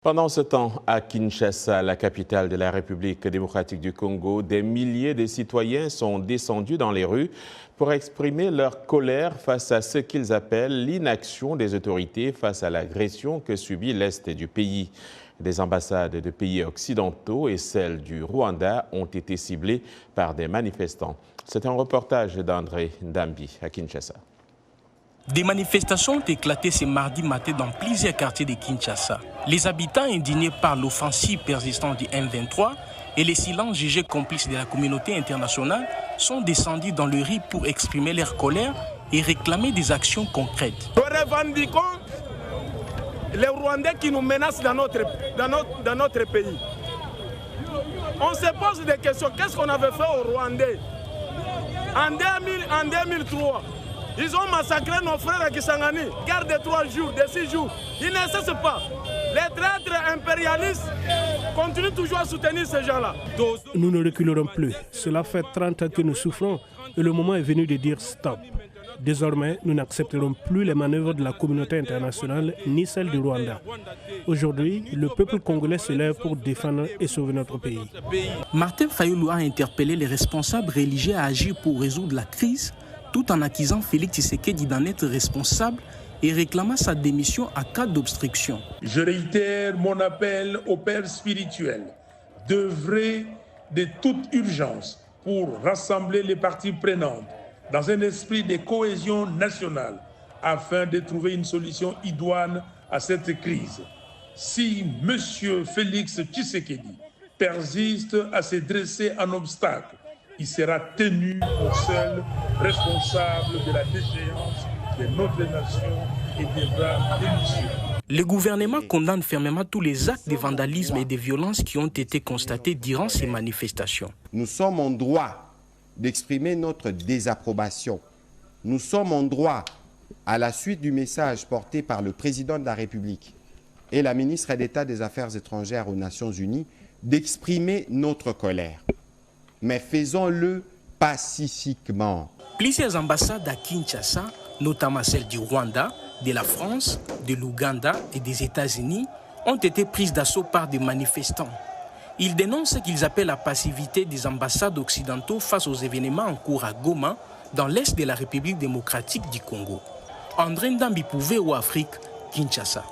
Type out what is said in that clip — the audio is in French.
Pendant ce temps, à Kinshasa, la capitale de la République démocratique du Congo, des milliers de citoyens sont descendus dans les rues pour exprimer leur colère face à ce qu'ils appellent l'inaction des autorités face à l'agression que subit l'Est du pays. Des ambassades de pays occidentaux et celles du Rwanda ont été ciblées par des manifestants. C'est un reportage d'André Ndambi à Kinshasa. Des manifestations ont éclaté ce mardi matin dans plusieurs quartiers de Kinshasa. Les habitants indignés par l'offensive persistante du M23 et les silences jugés complices de la communauté internationale sont descendus dans le riz pour exprimer leur colère et réclamer des actions concrètes. Nous revendiquons les Rwandais qui nous menacent dans notre pays. On se pose des questions. Qu'est-ce qu'on avait fait aux Rwandais en 2003? Ils ont massacré nos frères à Kisangani. Guerre de 3 jours, de 6 jours. Ils ne cessent pas. Les traîtres impérialistes continuent toujours à soutenir ces gens-là. Nous ne reculerons plus. Cela fait 30 ans que nous souffrons et le moment est venu de dire stop. Désormais, nous n'accepterons plus les manœuvres de la communauté internationale ni celles du Rwanda. Aujourd'hui, le peuple congolais se lève pour défendre et sauver notre pays. Martin Fayulu a interpellé les responsables religieux à agir pour résoudre la crise, tout en accusant Félix Tshisekedi d'en être responsable et réclamant sa démission à cas d'obstruction. Je réitère mon appel aux pères spirituels d'œuvrer de toute urgence pour rassembler les parties prenantes dans un esprit de cohésion nationale afin de trouver une solution idoine à cette crise. Si M. Félix Tshisekedi persiste à se dresser en obstacle, il sera tenu pour seul responsable de la déchéance de notre nation et devra démissionner. Le gouvernement condamne fermement tous les actes de vandalisme et de violence qui ont été constatés durant ces manifestations. Nous sommes en droit d'exprimer notre désapprobation. Nous sommes en droit, à la suite du message porté par le président de la République et la ministre d'État des Affaires étrangères aux Nations Unies, d'exprimer notre colère. Mais faisons-le pacifiquement. Plusieurs ambassades à Kinshasa, notamment celles du Rwanda, de la France, de l'Ouganda et des États-Unis, ont été prises d'assaut par des manifestants. Ils dénoncent ce qu'ils appellent la passivité des ambassades occidentaux face aux événements en cours à Goma, dans l'est de la République démocratique du Congo. André Ndambi pour VOA Afrique, Kinshasa.